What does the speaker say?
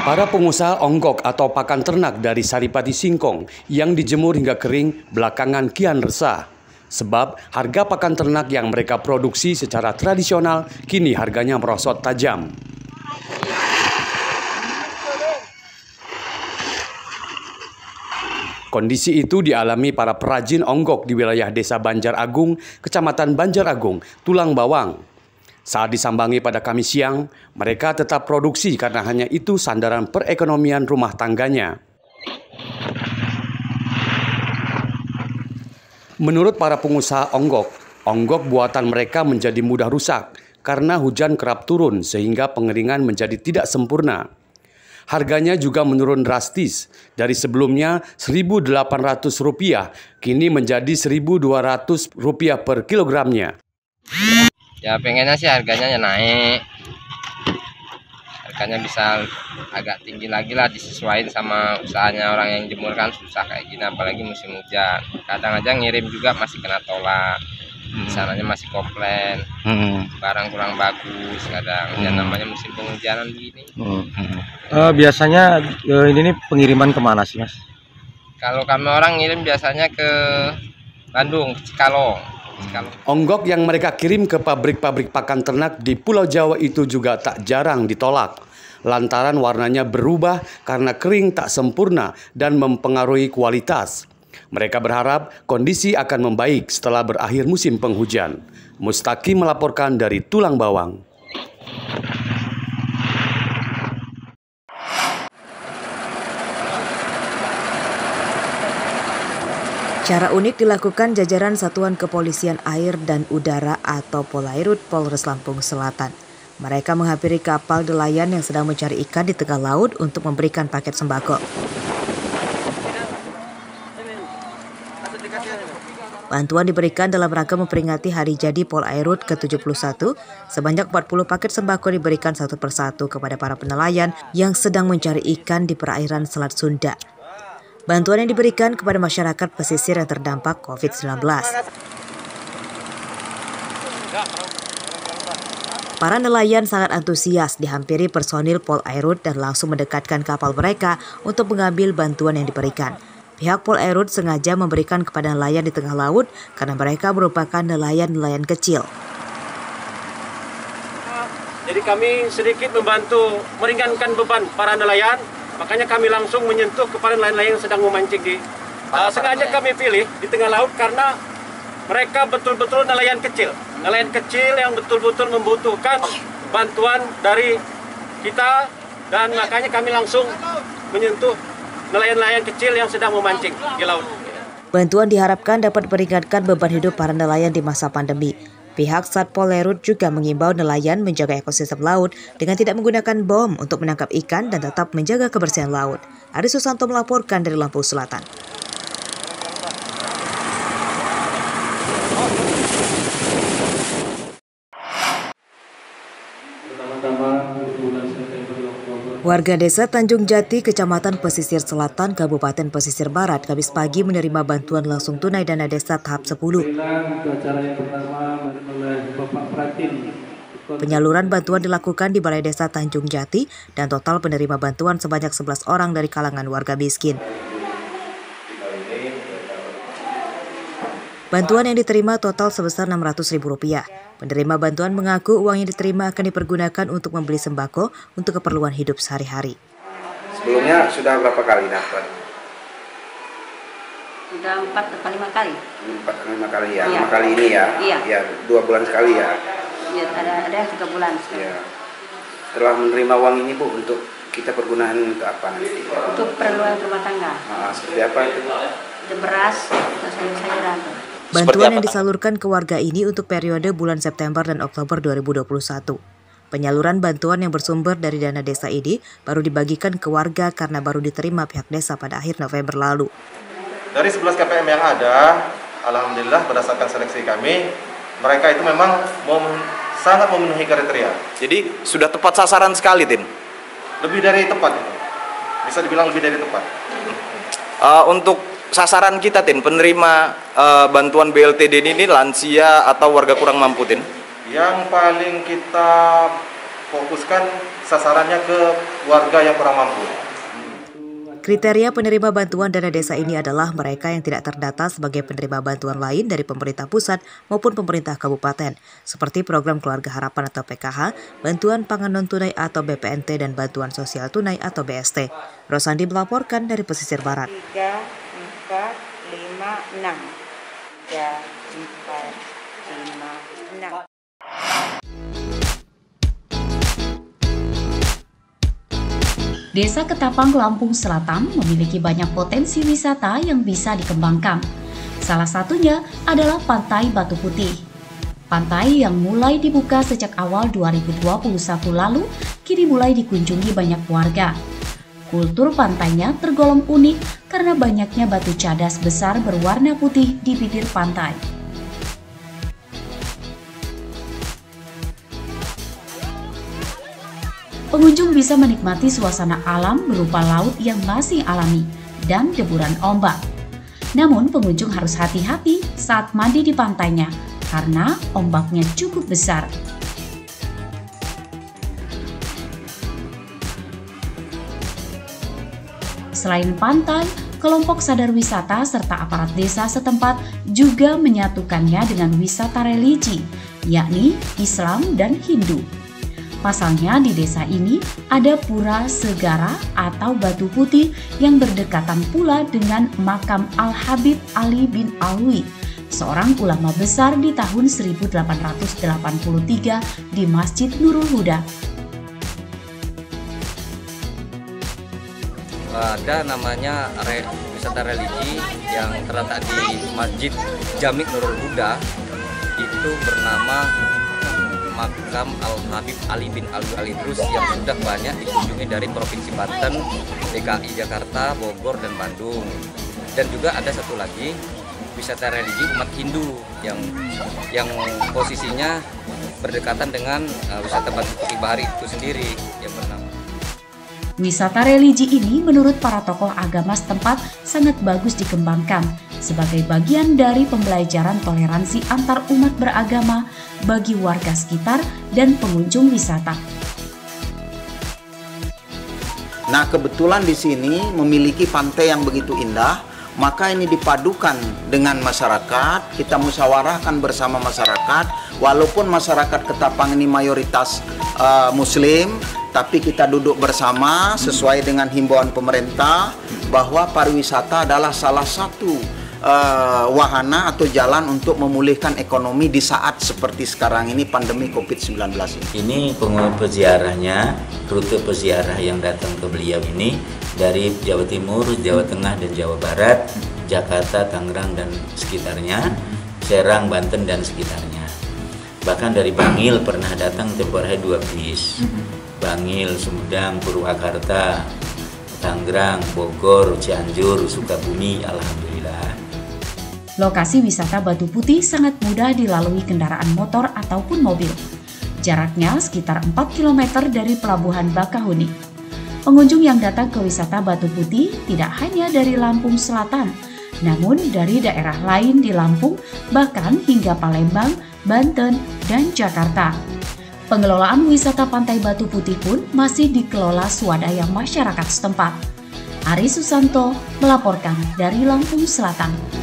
Para pengusaha onggok atau pakan ternak dari Saripati Singkong yang dijemur hingga kering belakangan kian resah. Sebab harga pakan ternak yang mereka produksi secara tradisional kini harganya merosot tajam. Kondisi itu dialami para perajin onggok di wilayah Desa Banjar Agung, Kecamatan Banjar Agung, Tulang Bawang. Saat disambangi pada Kamis siang, mereka tetap produksi karena hanya itu sandaran perekonomian rumah tangganya. Menurut para pengusaha onggok buatan mereka menjadi mudah rusak karena hujan kerap turun sehingga pengeringan menjadi tidak sempurna. Harganya juga menurun drastis, dari sebelumnya Rp1.800 kini menjadi Rp1.200 per kilogramnya. Ya pengennya sih harganya ya naik, harganya bisa agak tinggi lagi lah, disesuaikan sama usahanya. Orang yang jemur kan susah kayak gini, apalagi musim hujan. Kadang aja ngirim juga masih kena tolak, sananya masih komplain, barang kurang bagus kadang. Ya namanya musim penghujanan begini. Biasanya ini pengiriman kemana sih, Mas? Kalau kami orang ngirim biasanya ke Bandung, Cikalong. Onggok yang mereka kirim ke pabrik-pabrik pakan ternak di Pulau Jawa itu juga tak jarang ditolak. Lantaran warnanya berubah karena kering tak sempurna dan mempengaruhi kualitas. Mereka berharap kondisi akan membaik setelah berakhir musim penghujan. Mustaqim melaporkan dari Tulang Bawang. Cara unik dilakukan jajaran Satuan Kepolisian Air dan Udara atau Polairut Polres Lampung Selatan. Mereka menghampiri kapal nelayan yang sedang mencari ikan di tengah laut untuk memberikan paket sembako. Bantuan diberikan dalam rangka memperingati Hari Jadi Polairut ke-71. Sebanyak 40 paket sembako diberikan satu persatu kepada para penelayan yang sedang mencari ikan di perairan Selat Sunda. Bantuan yang diberikan kepada masyarakat pesisir yang terdampak COVID-19. Para nelayan sangat antusias dihampiri personil Polairut dan langsung mendekatkan kapal mereka untuk mengambil bantuan yang diberikan. Pihak Polairut sengaja memberikan kepada nelayan di tengah laut karena mereka merupakan nelayan-nelayan kecil. Jadi kami sedikit membantu meringankan beban para nelayan. Makanya kami langsung menyentuh kepada nelayan-nelayan yang sedang memancing di sengaja kami pilih di tengah laut karena mereka betul-betul nelayan kecil yang betul-betul membutuhkan bantuan dari kita, dan makanya kami langsung menyentuh nelayan-nelayan kecil yang sedang memancing di laut. Bantuan diharapkan dapat meringankan beban hidup para nelayan di masa pandemi. Pihak Satpol Lerut juga mengimbau nelayan menjaga ekosistem laut dengan tidak menggunakan bom untuk menangkap ikan dan tetap menjaga kebersihan laut. Ari Susanto melaporkan dari Lampung Selatan. Warga Desa Tanjung Jati, Kecamatan Pesisir Selatan, Kabupaten Pesisir Barat, Kamis pagi menerima bantuan langsung tunai dana desa tahap 10. Penyaluran bantuan dilakukan di Balai Desa Tanjung Jati dan total penerima bantuan sebanyak 11 orang dari kalangan warga miskin. Bantuan yang diterima total sebesar Rp600.000. Penerima bantuan mengaku uang yang diterima akan dipergunakan untuk membeli sembako untuk keperluan hidup sehari-hari. Sebelumnya sudah berapa kali dapat? Sudah 4 atau 5 kali. 5 kali ya, Iya. 5 kali ini ya? Iya. Ya, 2 bulan sekali ya? Ya, ada 3 bulan. Iya. Setelah menerima uang ini Bu, untuk kita pergunaan untuk apa nanti? Untuk keperluan rumah tangga. Seperti apa itu? Ada beras, ada sayur-sayuran. Bantuan yang disalurkan ke warga ini untuk periode bulan September dan Oktober 2021. Penyaluran bantuan yang bersumber dari dana desa ini baru dibagikan ke warga karena baru diterima pihak desa pada akhir November lalu. Dari 11 KPM yang ada, alhamdulillah berdasarkan seleksi kami, mereka itu memang sangat memenuhi kriteria. Jadi sudah tepat sasaran sekali, Tin? Lebih dari tepat itu. Bisa dibilang lebih dari tepat. Untuk sasaran kita, Tin, penerima bantuan BLTD ini lansia atau warga kurang mampu, Tin? Yang paling kita fokuskan sasarannya ke warga yang kurang mampu. Kriteria penerima bantuan dana desa ini adalah mereka yang tidak terdata sebagai penerima bantuan lain dari pemerintah pusat maupun pemerintah kabupaten, seperti program Keluarga Harapan atau PKH, bantuan pangan non-tunai atau BPNT, dan bantuan sosial tunai atau BST. Rosandi melaporkan dari pesisir barat. 3, 4, 5, 6. 3, 4, 5, 6. Desa Ketapang, Lampung Selatan memiliki banyak potensi wisata yang bisa dikembangkan. Salah satunya adalah Pantai Batu Putih. Pantai yang mulai dibuka sejak awal 2021 lalu, kini mulai dikunjungi banyak warga. Kultur pantainya tergolong unik karena banyaknya batu cadas besar berwarna putih di bibir pantai. Pengunjung bisa menikmati suasana alam berupa laut yang masih alami dan deburan ombak. Namun pengunjung harus hati-hati saat mandi di pantainya karena ombaknya cukup besar. Selain pantai, kelompok sadar wisata serta aparat desa setempat juga menyatukannya dengan wisata religi, yakni Islam dan Hindu. Pasalnya di desa ini ada Pura Segara atau Batu Putih yang berdekatan pula dengan makam Al-Habib Ali bin Alwi, seorang ulama besar di tahun 1883 di Masjid Nurul Huda. Ada namanya wisata religi yang terletak di Masjid Jami Nurul Huda, itu bernama makam Al-Habib Ali bin Alwi Al-Idrus yang sudah banyak dikunjungi dari Provinsi Banten, DKI Jakarta, Bogor, dan Bandung. Dan juga ada satu lagi wisata religi umat Hindu yang posisinya berdekatan dengan wisata Batu Putih Bahari itu sendiri yang bernama. Wisata religi ini menurut para tokoh agama setempat sangat bagus dikembangkan sebagai bagian dari pembelajaran toleransi antar umat beragama bagi warga sekitar dan pengunjung wisata. Nah, kebetulan di sini memiliki pantai yang begitu indah, maka ini dipadukan dengan masyarakat, kita musyawarahkan bersama masyarakat, walaupun masyarakat Ketapang ini mayoritas Muslim, tapi kita duduk bersama sesuai dengan himbauan pemerintah bahwa pariwisata adalah salah satu wahana atau jalan untuk memulihkan ekonomi di saat seperti sekarang ini pandemi COVID-19 ini. Ini peziarahnya, rute peziarah yang datang ke beliau ini dari Jawa Timur, Jawa Tengah, dan Jawa Barat, Jakarta, Tangerang, dan sekitarnya, Serang, Banten, dan sekitarnya. Bahkan dari Bangil pernah datang tempoh hari 2 bis. Bangil, Sumedang, Purwakarta, Tangerang, Bogor, Cianjur, Sukabumi, alhamdulillah. Lokasi wisata Batu Putih sangat mudah dilalui kendaraan motor ataupun mobil. Jaraknya sekitar 4 km dari Pelabuhan Bakahuni. Pengunjung yang datang ke wisata Batu Putih tidak hanya dari Lampung Selatan, namun dari daerah lain di Lampung, bahkan hingga Palembang, Banten, dan Jakarta. Pengelolaan wisata Pantai Batu Putih pun masih dikelola swadaya masyarakat setempat. Ari Susanto melaporkan dari Lampung Selatan.